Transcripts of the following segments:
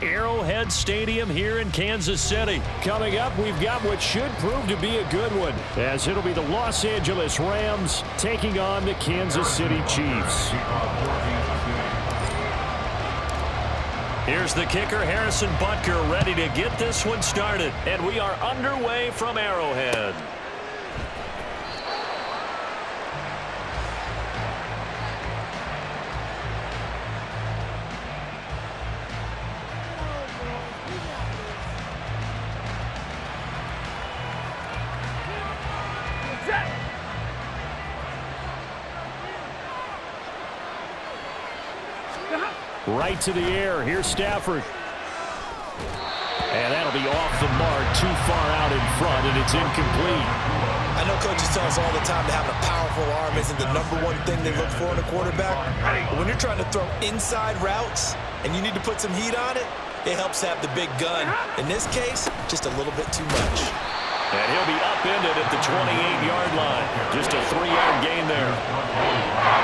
Arrowhead Stadium here in Kansas City. Coming up, we've got what should prove to be a good one, as it'll be the Los Angeles Rams taking on the Kansas City Chiefs. Here's the kicker, Harrison Butker, ready to get this one started. And we are underway from Arrowhead. Right to the air. Here's Stafford. And that'll be off the mark, too far out in front, and it's incomplete. I know coaches tell us all the time that having a powerful arm isn't the #1 thing they look for in a quarterback. But when you're trying to throw inside routes and you need to put some heat on it, it helps to have the big gun. In this case, just a little bit too much. And he'll be upended at the 28-yard line. Just a 3-yard gain there.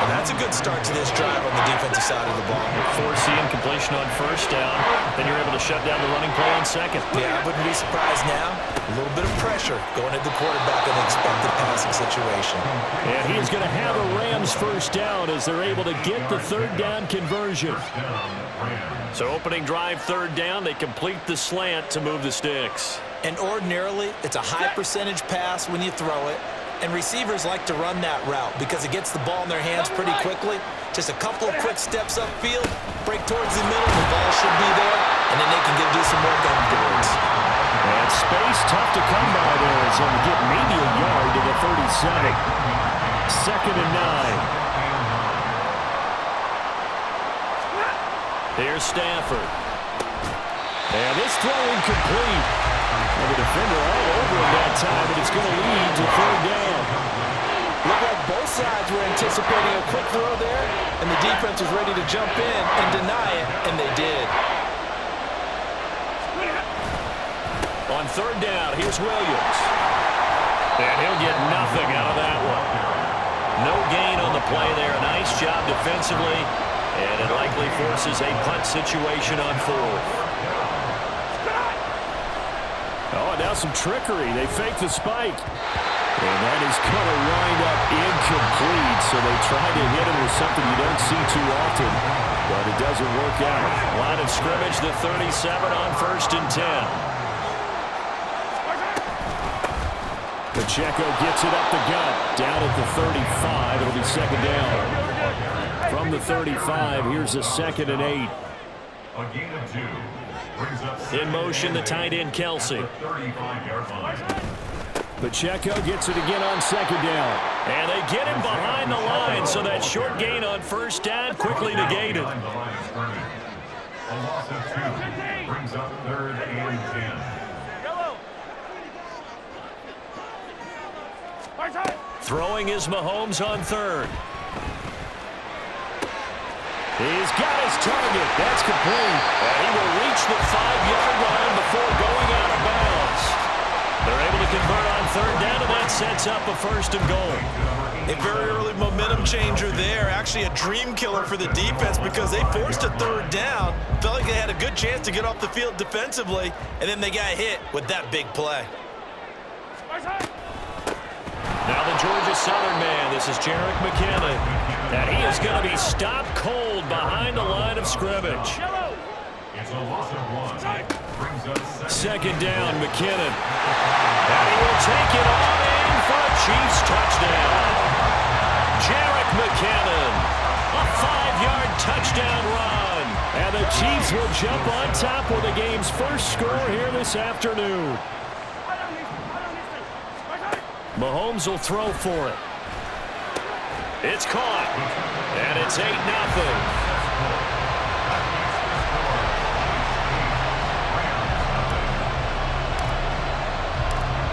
And that's a good start to this drive on the defensive side of the ball. Force the incompletion on first down. Then you're able to shut down the running play on second. Yeah, I wouldn't be surprised now. A little bit of pressure going at the quarterback in an expected passing situation. And he is going to have a Rams first down as they're able to get the third down conversion. So opening drive, third down, they complete the slant to move the sticks. And ordinarily, it's a high percentage pass when you throw it. And receivers like to run that route because it gets the ball in their hands pretty quickly. Just a couple of quick steps upfield, break towards the middle, the ball should be there, and then they can do some work on boards. And space tough to come by there as they'll get maybe a yard to the 37. 2nd and 9. Here's Stafford. And this throw incomplete. And the defender all over him that time, but it's going to lead to third down. Looked like both sides were anticipating a quick throw there, and the defense was ready to jump in and deny it, and they did. On third down, here's Williams. And he'll get nothing out of that one. No gain on the play there. Nice job defensively, and it likely forces a punt situation on fourth. Oh, and now some trickery. They fake the spike. And that is going to wind up incomplete. So they tried to hit him with something you don't see too often, but it doesn't work out. Line of scrimmage, the 37 on 1st and 10. Pacheco gets it up the gut. Down at the 35. It'll be second down. From the 35, here's a 2nd and 8. A gain of 2. In motion, the tight end, Kelsey. Pacheco gets it again on 2nd down. And they get him behind the line, so that short gain on first down quickly negated. A loss of 2 brings up 3rd and 10. Throwing is Mahomes on 3rd. He's got his target. That's complete. And he will reach the 5-yard line before going out of bounds. They're able to convert on 3rd down, and that sets up a 1st and goal. A very early momentum changer there. Actually a dream killer for the defense because they forced a 3rd down. Felt like they had a good chance to get off the field defensively, and then they got hit with that big play. Now the Georgia Southern man. This is Jerick McKinnon. And he is going to be stopped cold behind the line of scrimmage. It's a loss of 1. Brings up 2nd down, McKinnon. And he will take it all in for a Chiefs touchdown. Jerick McKinnon. A 5-yard touchdown run. And the Chiefs will jump on top with the game's first score here this afternoon. Mahomes will throw for it. It's caught. And it's 8-0.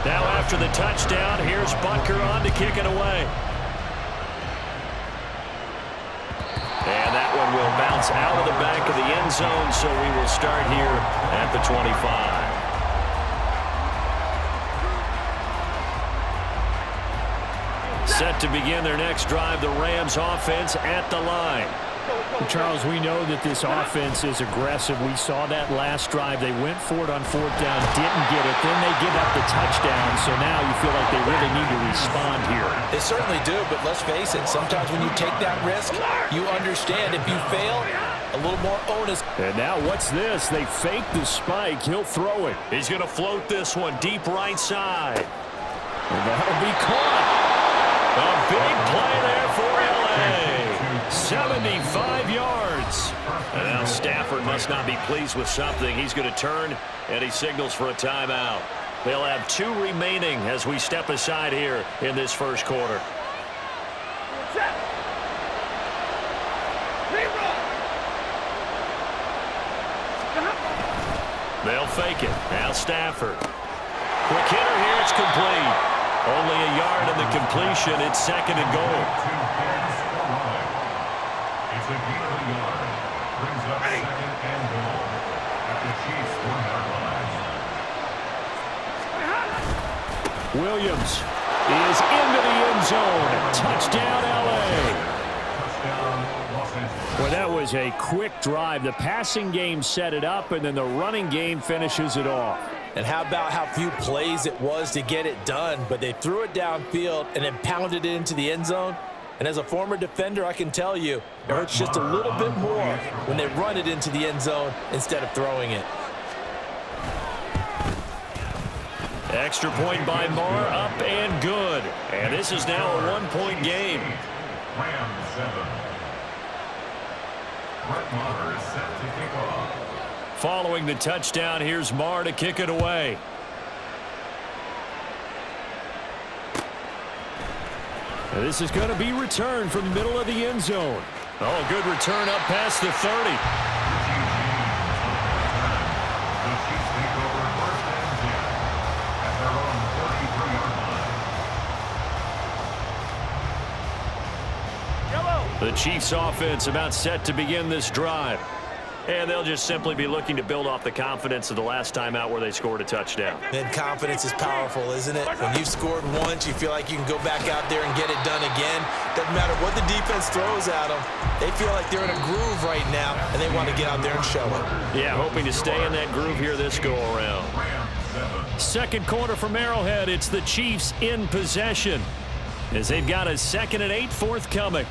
Now after the touchdown, here's Butker on to kick it away. And that one will bounce out of the back of the end zone, so we will start here at the 25. Set to begin their next drive, the Rams offense at the line. Charles, we know that this offense is aggressive. We saw that last drive. They went for it on fourth down, didn't get it. Then they give up the touchdown, so now you feel like they really need to respond here. They certainly do, but let's face it, sometimes when you take that risk, you understand if you fail, a little more onus. And now what's this? They fake the spike. He'll throw it. He's going to float this one deep right side. And that'll be caught. A big play there for L.A. 75 yards. And now Stafford must not be pleased with something. He's going to turn, and he signals for a timeout. They'll have 2 remaining as we step aside here in this first quarter. They'll fake it. Now Stafford. Quick hitter here. It's complete. Only a yard in the completion. It's 2nd and goal. It's a gain of a yard. Brings up 2nd and goal at the Chiefs' 1-yard line. Williams is into the end zone. Touchdown, L.A. Touchdown, Los Angeles. Well, that was a quick drive. The passing game set it up, and then the running game finishes it off. And how about how few plays it was to get it done, but they threw it downfield and then pounded it into the end zone. And as a former defender, I can tell you, it hurts just a little bit more when they run it into the end zone instead of throwing it. Extra point by Marr, up and good. And this is now a 1-point game. Rams 7. Brett Maher is set to kick off. Following the touchdown, here's Marr to kick it away. And this is going to be returned from the middle of the end zone. Oh, good return up past the 30. The Chiefs take over 1st and 10 at their own 33-yard line. The Chiefs offense about set to begin this drive. And they'll just simply be looking to build off the confidence of the last time out where they scored a touchdown. And confidence is powerful, isn't it? When you've scored once, you feel like you can go back out there and get it done again. Doesn't matter what the defense throws at them. They feel like they're in a groove right now, and they want to get out there and show it. Yeah, hoping to stay in that groove here this go-around. 2nd quarter from Arrowhead. It's the Chiefs in possession as they've got a 2nd and 8 forthcoming.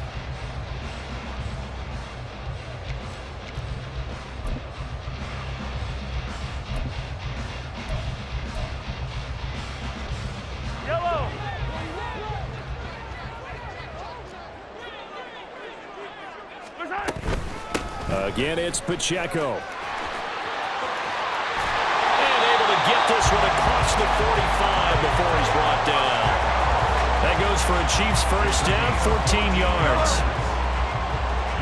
Again, it's Pacheco. And able to get this one across the 45 before he's brought down. That goes for a Chiefs first down, 14 yards.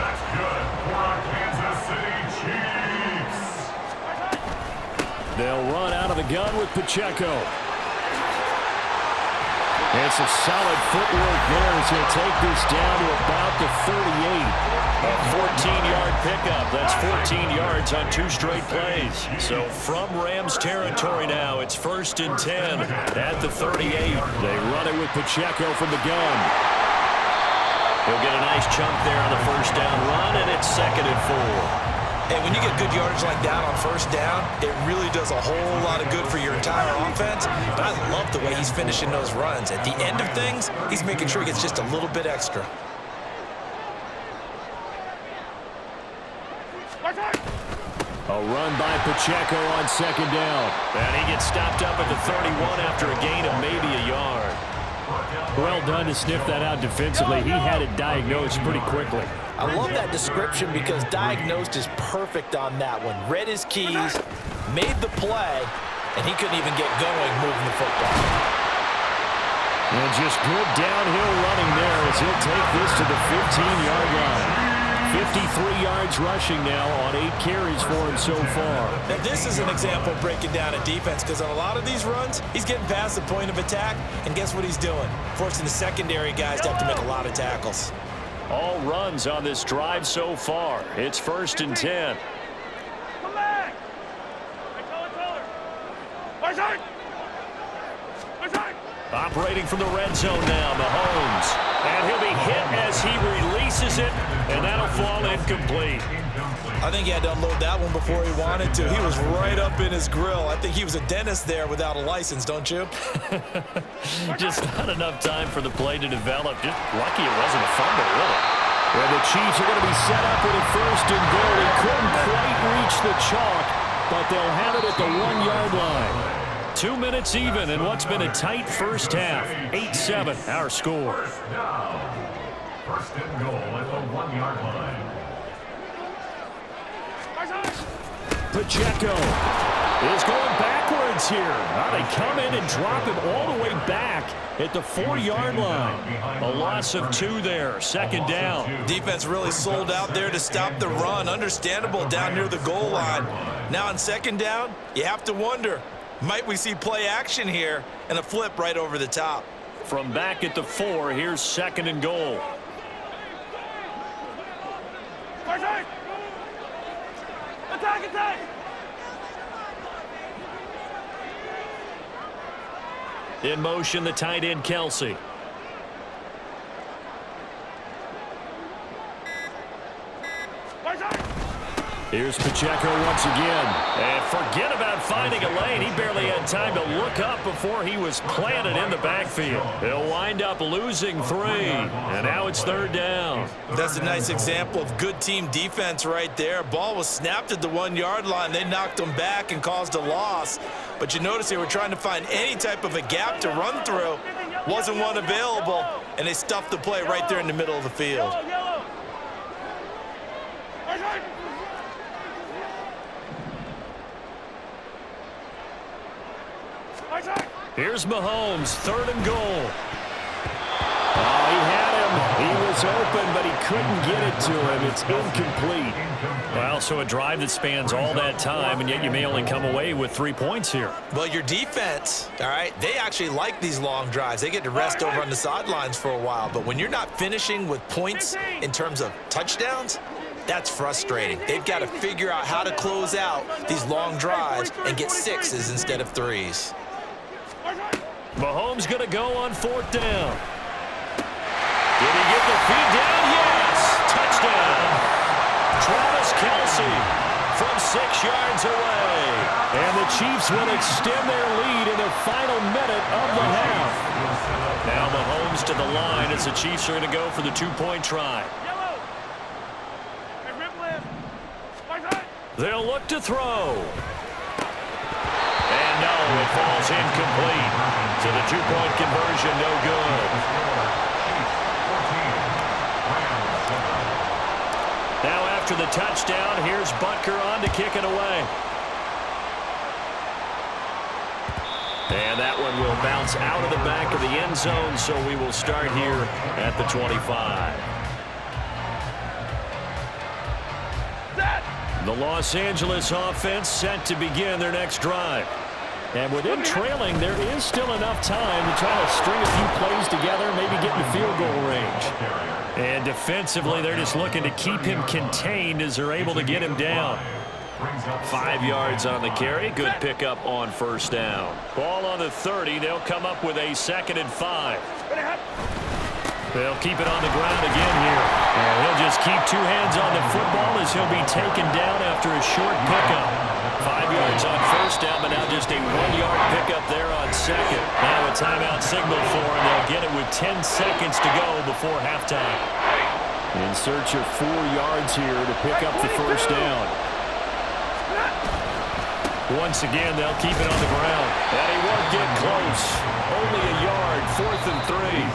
That's good for our Kansas City Chiefs. They'll run out of the gun with Pacheco. It's a solid footwork there as he'll take this down to about the 38. A 14-yard pickup. That's 14 yards on 2 straight plays. So from Rams territory now, it's 1st and 10 at the 38. They run it with Pacheco from the gun. He'll get a nice chunk there on the first down run, and it's 2nd and 4. And when you get good yardage like that on first down, it really does a whole lot of good for your entire offense. But I love the way he's finishing those runs. At the end of things, he's making sure he gets just a little bit extra. A run by Pacheco on 2nd down. And he gets stopped up at the 31 after a gain of maybe a yard. Well done to sniff that out defensively. He had it diagnosed pretty quickly. I love that description because diagnosed is perfect on that one. Read his keys, made the play, and he couldn't even get going moving the football. And just good downhill running there as he'll take this to the 15-yard line. 53 yards rushing now on 8 carries for him so far. Now this is an example of breaking down a defense because on a lot of these runs, he's getting past the point of attack, and guess what he's doing? Forcing the secondary guys to have to make a lot of tackles. All runs on this drive so far. It's 1st and 10. Come back! Taller. Operating from the red zone now, Mahomes. And he'll be hit as he releases it, and that'll fall incomplete. I think he had to unload that one before he wanted to. He was right up in his grill. I think he was a dentist there without a license, don't you? Just not enough time for the play to develop. Just lucky it wasn't a fumble, really. And the Chiefs are going to be set up with a first and goal. He couldn't quite reach the chalk, but they'll have it at the 1-yard line. 2 minutes even in what's been a tight first half. 8-7, our score. First and goal at the 1-yard line. Pacheco is going backwards here. Now they come in and drop him all the way back at the 4-yard line. A loss of 2 there. Second down. Defense really sold out there to stop the run. Understandable down near the goal line. Now on second down, you have to wonder, might we see play action here and a flip right over the top? From back at the 4, here's second and goal. Attack, attack! In motion, the tight end, Kelsey. Here's Pacheco once again. And forget about finding a lane. He barely had time to look up before he was planted in the backfield. He'll wind up losing 3. And now it's third down. That's a nice example of good team defense right there. Ball was snapped at the 1-yard line. They knocked him back and caused a loss. But you notice they were trying to find any type of a gap to run through. Wasn't one available. And they stuffed the play right there in the middle of the field. Here's Mahomes, third and goal. Oh, he had him. He was open, but he couldn't get it to him. It's incomplete. Well, so a drive that spans all that time, and yet you may only come away with 3 points here. Well, your defense, all right, they actually like these long drives. They get to rest over on the sidelines for a while. But when you're not finishing with points in terms of touchdowns, that's frustrating. They've got to figure out how to close out these long drives and get 6s instead of 3s. Mahomes going to go on fourth down. Did he get the feed down? Yes! Touchdown! Travis Kelsey from 6 yards away. And the Chiefs will extend their lead in the final minute of the half. Now Mahomes to the line as the Chiefs are going to go for the 2-point try. They'll look to throw. And no, it falls incomplete. So the 2-point conversion, no good. Now after the touchdown, here's Butker on to kick it away. And that one will bounce out of the back of the end zone, so we will start here at the 25. The Los Angeles offense set to begin their next drive. And within trailing, there is still enough time to try to string a few plays together, maybe get in field goal range. And defensively, they're just looking to keep him contained as they're able to get him down. 5 yards on the carry. Good pickup on first down. Ball on the 30. They'll come up with a 2nd and 5. They'll keep it on the ground again here. And he'll just keep 2 hands on the football as he'll be taken down after a short pickup. 5 yards on first down, but now just a 1-yard pickup there on second. Now a timeout signal for him. They'll get it with 10 seconds to go before halftime. In search of 4 yards here to pick up the first down. Once again, they'll keep it on the ground. And he won't get close. Only a yard, 4th and 3.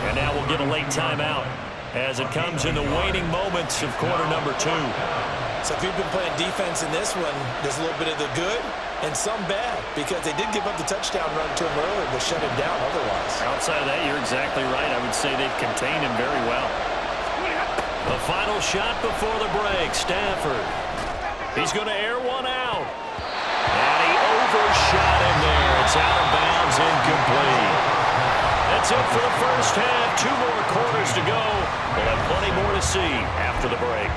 And now we'll get a late timeout as it comes in the waning moments of quarter number 2. So if you've been playing defense in this one, there's a little bit of the good and some bad, because they did give up the touchdown run to him earlier, but shut him down otherwise. Outside of that, you're exactly right. I would say they've contained him very well. The final shot before the break, Stafford. He's going to air one out. And he overshot him there. It's out of bounds, incomplete. That's it for the first half. 2 more quarters to go. We'll have plenty more to see after the break.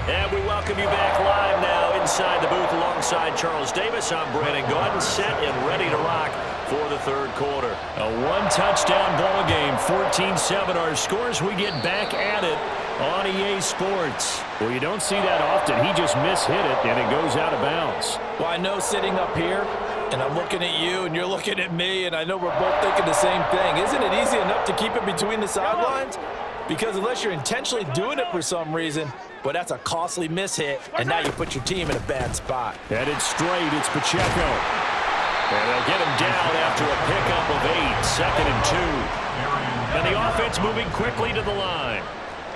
And we welcome you back live now inside the booth alongside Charles Davis. I'm Brandon Gordon, set and ready to rock for the third quarter. A one-touchdown ball game, 14-7 our scores. We get back at it on EA Sports. Well, you don't see that often. He just mishit it, and it goes out of bounds. Well, I know sitting up here, and I'm looking at you, and you're looking at me, and I know we're both thinking the same thing. Isn't it easy enough to keep it between the sidelines? Because unless you're intentionally doing it for some reason, well, that's a costly mishit, and now you put your team in a bad spot. Headed straight, it's Pacheco. And they'll get him down after a pickup of 8, 2nd and 2. And the offense moving quickly to the line.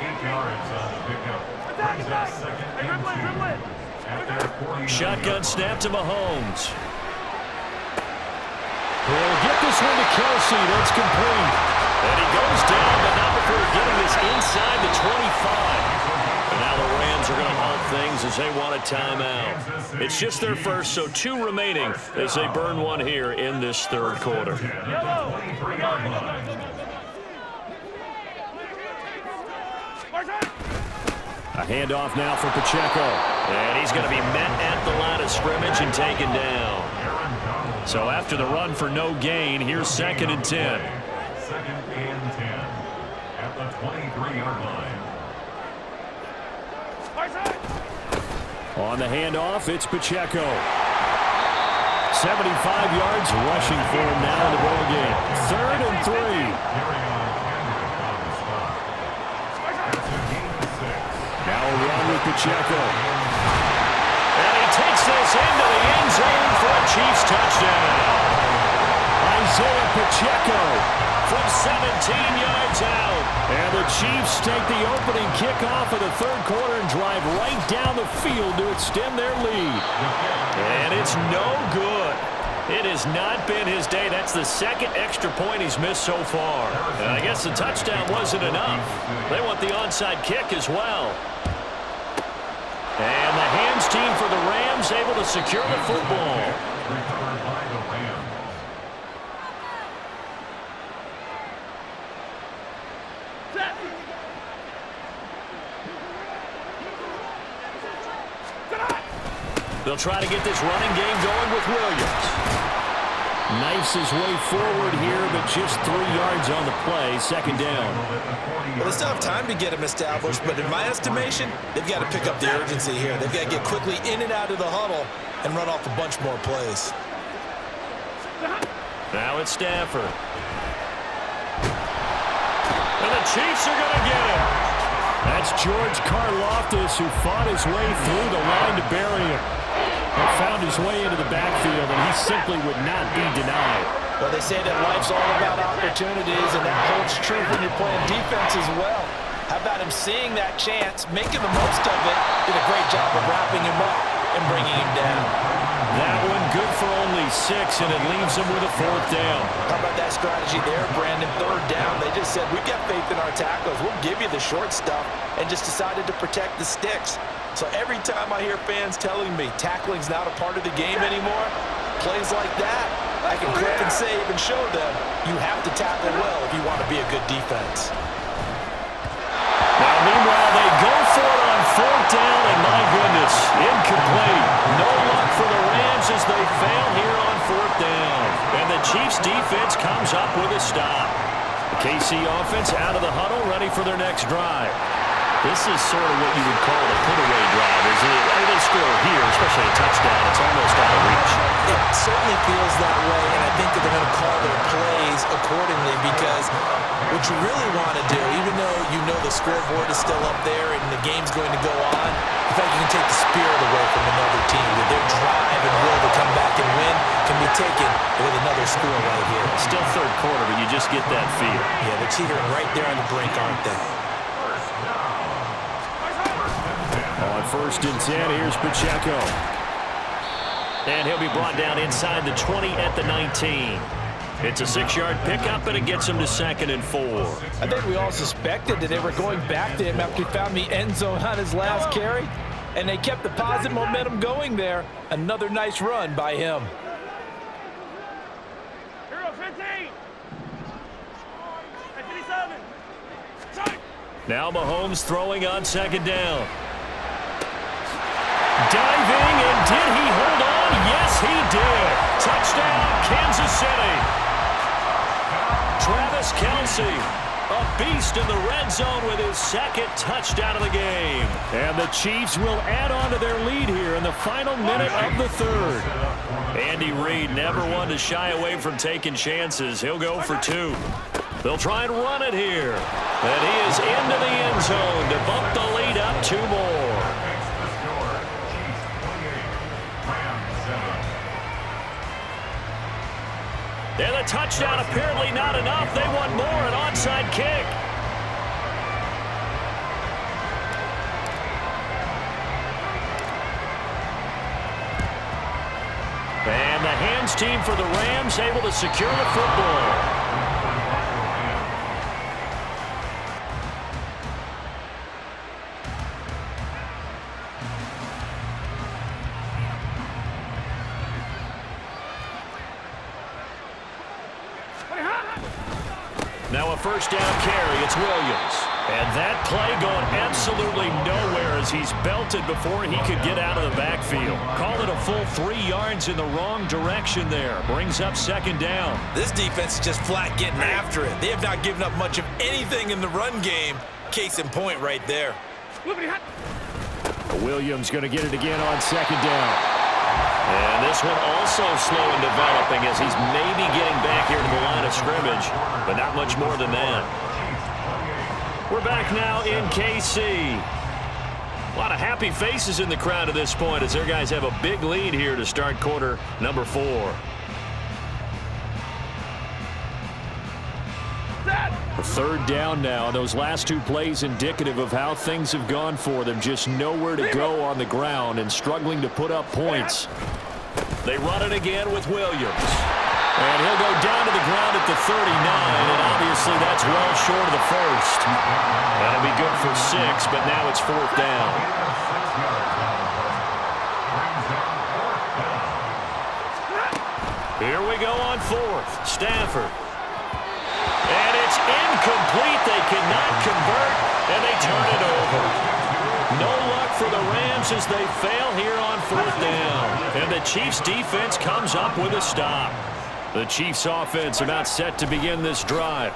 8 yards on the pickup. Brings up 2nd and 2. At their 40. Shotgun snap to Mahomes. He'll get this one to Kelsey. That's complete. And he goes down, but not before getting this inside the 25. And now the Rams are going to halt things as they want a timeout. It's just their first, so 2 remaining as they burn one here in this third quarter. A handoff now for Pacheco. And he's going to be met at the line of scrimmage and taken down. So after the run for no gain, here's 2nd and 10. 2nd and 10 at the 23-yard line. On the handoff, it's Pacheco. 75 yards rushing for him now in the ball game. 3rd and 3. Now a run with Pacheco. And he takes this into the end zone for a Chiefs touchdown. Isaiah Pacheco from 17 yards out. And the Chiefs take the opening kickoff of the third quarter and drive right down the field to extend their lead. And it's no good. It has not been his day. That's the 2nd extra point he's missed so far. And I guess the touchdown wasn't enough. They want the onside kick as well. And the hands team for the Rams able to secure the football. Recovered by the Rams. They'll try to get this running game going with Williams. Knifes his way forward here, but just 3 yards on the play. 2nd down. Well, they still have time to get him established, but in my estimation, they've got to pick up the urgency here. They've got to get quickly in and out of the huddle and run off a bunch more plays. Now it's Stafford. And the Chiefs are going to get him. That's George Karlaftis, who fought his way through the line to bury him. And found his way into the backfield, and he simply would not be denied. Well, they say that life's all about opportunities, and that holds true when you're playing defense as well. How about him seeing that chance, making the most of it, did a great job of wrapping him up and bringing him down. That one good for only 6, and it leaves him with a 4th down. How about that strategy there, Brandon? 3rd down. They just said, we've got faith in our tackles. We'll give you the short stuff, and just decided to protect the sticks. So every time I hear fans telling me tackling's not a part of the game anymore, plays like that, I can clip and save and show them you have to tackle well if you want to be a good defense. Now, meanwhile, they go for it on 4th down, and my goodness, incomplete. No luck for the Rams as they fail here on 4th down. And the Chiefs defense comes up with a stop. The KC offense out of the huddle, ready for their next drive. This is sort of what you would call a put-away drive, isn't it? I mean, they score here, especially a touchdown. It's almost out of reach. It certainly feels that way, and I think that they're going to call their plays accordingly because what you really want to do, even though you know the scoreboard is still up there and the game's going to go on, in fact, you can take the spirit away from another team. That their drive and will to come back and win can be taken with another score right here. Still third quarter, but you just get that feel. Yeah, they're teetering right there on the brink, aren't they? On 1st and 10, here's Pacheco. And he'll be brought down inside the 20 at the 19. It's a 6-yard pickup, and it gets him to 2nd and 4. I think we all suspected that they were going back to him after he found the end zone on his last carry, and they kept the positive momentum going there. Another nice run by him. Hero 15. 57. Now Mahomes throwing on 2nd down. Diving, did he hold on? Yes, he did. Touchdown, Kansas City. Travis Kelce, a beast in the red zone with his second touchdown of the game. And the Chiefs will add on to their lead here in the final minute of the third. Andy Reid never one to shy away from taking chances. He'll go for two. They'll try and run it here. And he is into the end zone to bump the lead up two more. And the touchdown apparently not enough. They want more, an onside kick. And the hands team for the Rams able to secure the football. Now a first down carry. It's Williams. And that play going absolutely nowhere as he's belted before he could get out of the backfield. Call it a full 3 yards in the wrong direction there. Brings up second down. This defense is just flat getting after it. They have not given up much of anything in the run game. Case in point right there. Williams going to get it again on second down. And this one also slow in developing as he's maybe getting back here to the line of scrimmage, but not much more than that. We're back now in KC. A lot of happy faces in the crowd at this point as their guys have a big lead here to start quarter number 4. Third down now. Those last 2 plays indicative of how things have gone for them. Just nowhere to go on the ground and struggling to put up points. They run it again with Williams. And he'll go down to the ground at the 39, and obviously that's well short of the first. That'll be good for 6, but now it's 4th down. Here we go on 4th. Stafford. And it's incomplete. They cannot convert, and they turn it over. No luck for the Rams as they fail here on 4th down. And the Chiefs' defense comes up with a stop. The Chiefs' offense about set to begin this drive.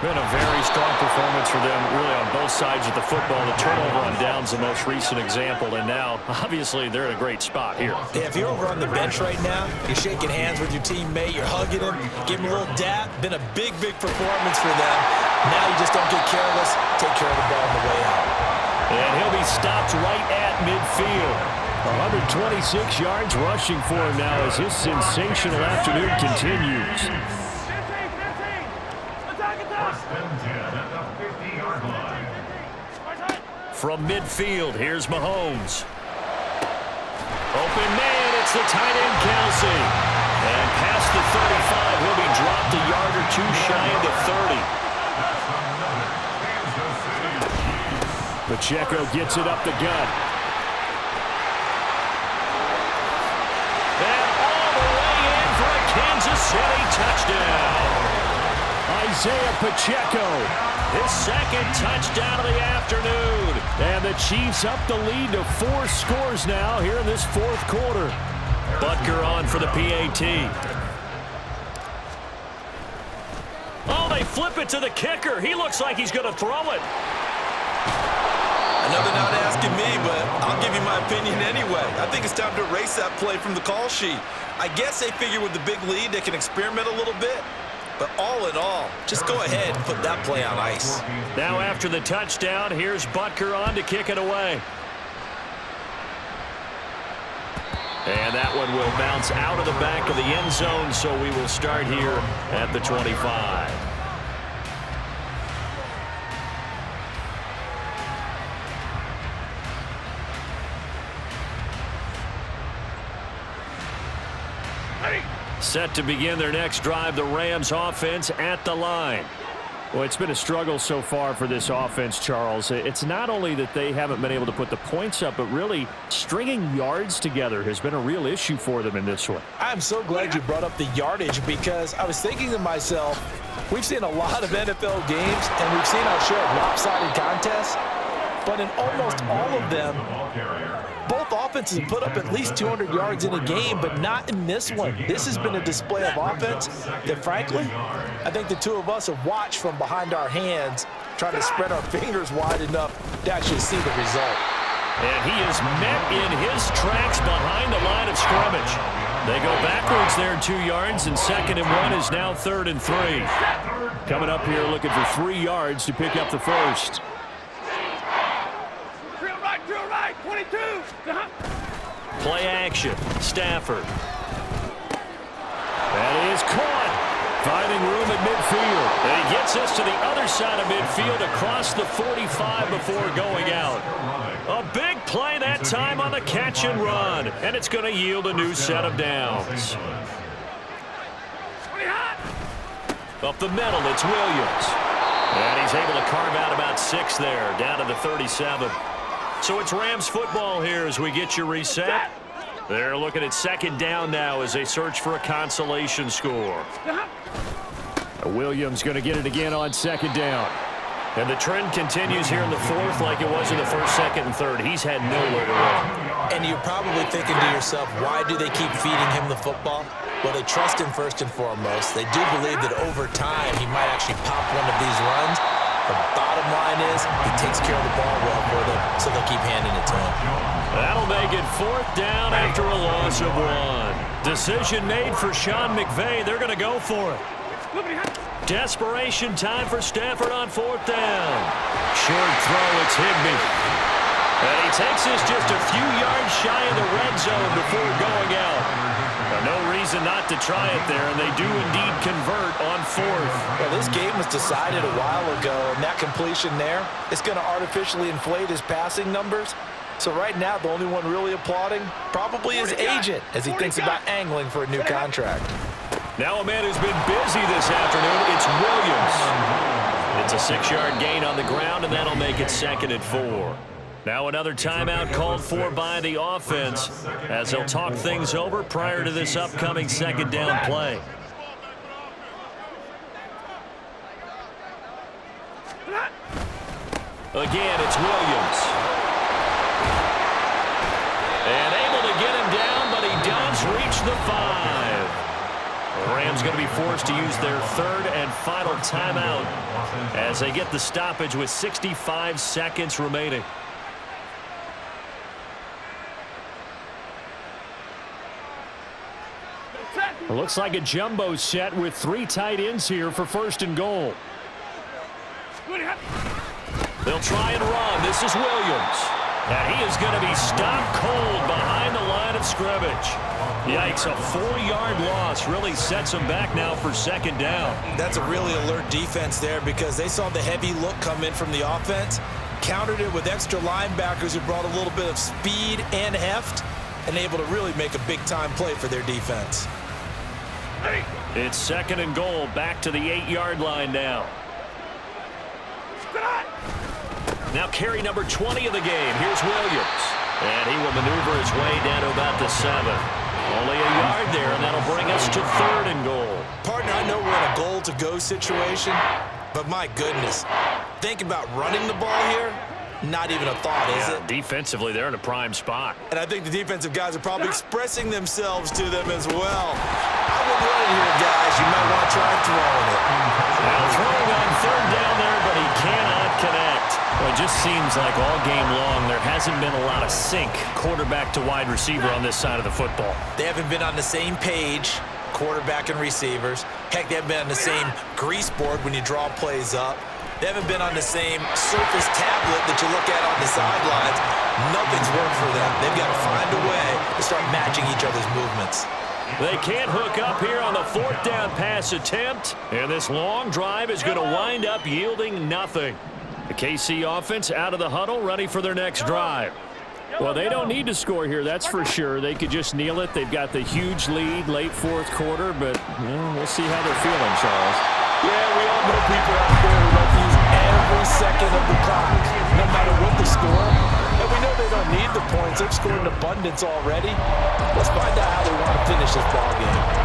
Been a very strong performance for them, really, on both sides of the football. The turnover on downs the most recent example, and now, obviously, they're in a great spot here. Yeah, if you're over on the bench right now, you're shaking hands with your teammate, you're hugging him, giving him a little dap. Been a big, big performance for them. Now you just don't get careless. Take care of the ball on the way out. And he'll be stopped right at midfield. 126 yards rushing for him now as his sensational afternoon continues. 15, 15. Attack, attack. First and 10 at the 50-yard line. From midfield, here's Mahomes. Open man, it's the tight end Kelce. And past the 35, he'll be dropped a yard or 2 shy of the 30. Pacheco gets it up the gut. And all the way in for a Kansas City touchdown. Isaiah Pacheco. His second touchdown of the afternoon. And the Chiefs up the lead to 4 scores now here in this 4th quarter. Butker on for the PAT. Oh, they flip it to the kicker. He looks like he's going to throw it. I know they're not asking me, but I'll give you my opinion anyway. I think it's time to erase that play from the call sheet. I guess they figure with the big lead they can experiment a little bit. But all in all, just go ahead and put that play on ice. Now after the touchdown, here's Butker on to kick it away. And that one will bounce out of the back of the end zone, so we will start here at the 25. Set to begin their next drive, the Rams offense at the line. Well, it's been a struggle so far for this offense, Charles. It's not only that they haven't been able to put the points up, but really stringing yards together has been a real issue for them in this one. I'm so glad you brought up the yardage because I was thinking to myself, we've seen a lot of NFL games and we've seen our share of lopsided contests, but in almost all of them, Both offenses have put up at least 200 yards in a game, but not in this one. This has been a display of offense that, frankly, I think the two of us have watched from behind our hands, trying to spread our fingers wide enough to actually see the result. And he is met in his tracks behind the line of scrimmage. They go backwards there 2 yards, and 2nd and 1 is now 3rd and 3. Coming up here looking for 3 yards to pick up the first. Drill right, 22. Play action. Stafford. That is caught. Finding room at midfield. And he gets us to the other side of midfield across the 45 before going out. A big play that time on the catch and run. And it's going to yield a new set of downs. Up the middle, it's Williams. And he's able to carve out about 6 there, down to the 37. So it's Rams football here as we get you reset. They're looking at 2nd down now as they search for a consolation score. Williams going to get it again on 2nd down. And the trend continues here in the 4th like it was in the 1st, 2nd, and 3rd. He's had nowhere to run. And you're probably thinking to yourself, why do they keep feeding him the football? Well, they trust him first and foremost. They do believe that over time he might actually pop one of these runs. The bottom line is he takes care of the ball well for them, so they keep handing it to him. That'll make it 4th down after a loss of 1. Decision made for Sean McVay. They're going to go for it. Desperation time for Stafford on 4th down. Short throw, it's Higbee. And he takes us just a few yards shy of the red zone before going out. No reason not to try it there, and they do indeed convert on 4th. Well, this game was decided a while ago, and that completion there is going to artificially inflate his passing numbers. So right now, the only one really applauding probably his agent as he thinks about angling for a new contract. Now a man who's been busy this afternoon, it's Williams. It's a 6-yard gain on the ground, and that'll make it 2nd and 4. Now another timeout called for by the offense as they'll talk things over prior to this upcoming 2nd down play. Again, it's Williams. And able to get him down, but he does reach the 5. The Rams going to be forced to use their 3rd and final timeout as they get the stoppage with 65 seconds remaining. It looks like a jumbo set with 3 tight ends here for 1st and goal. They'll try and run. This is Williams. And he is going to be stopped cold behind the line of scrimmage. Yikes, a 4-yard loss really sets him back now for 2nd down. That's a really alert defense there because they saw the heavy look come in from the offense, countered it with extra linebackers who brought a little bit of speed and heft, and able to really make a big-time play for their defense. It's 2nd and goal, back to the 8-yard line now. Now carry number 20 of the game. Here's Williams. And he will maneuver his way down to about the 7. Only a yard there, and that'll bring us to 3rd and goal. Partner, I know we're in a goal-to-go situation, but my goodness, think about running the ball here. Not even a thought, is it? Defensively, they're in a prime spot. And I think the defensive guys are probably expressing themselves to them as well. I wouldn't run it here, guys. You might want to try throwing it. Now throwing on 3rd down there, but he cannot connect. Well, it just seems like all game long there hasn't been a lot of sync quarterback to wide receiver on this side of the football. They haven't been on the same page, quarterback and receivers. Heck, they haven't been on the same grease board when you draw plays up. They haven't been on the same Surface tablet that you look at on the sidelines. Nothing's worked for them. They've got to find a way to start matching each other's movements. They can't hook up here on the 4th down pass attempt, and this long drive is going to wind up yielding nothing. The KC offense out of the huddle, ready for their next drive. Well, they don't need to score here, that's for sure. They could just kneel it. They've got the huge lead late 4th quarter, but we'll see how they're feeling, Charles. Yeah, we all know people out there who like to use every second of the clock, no matter what the score. And we know they don't need the points. They've scored in abundance already. Let's find out how they want to finish this ball game.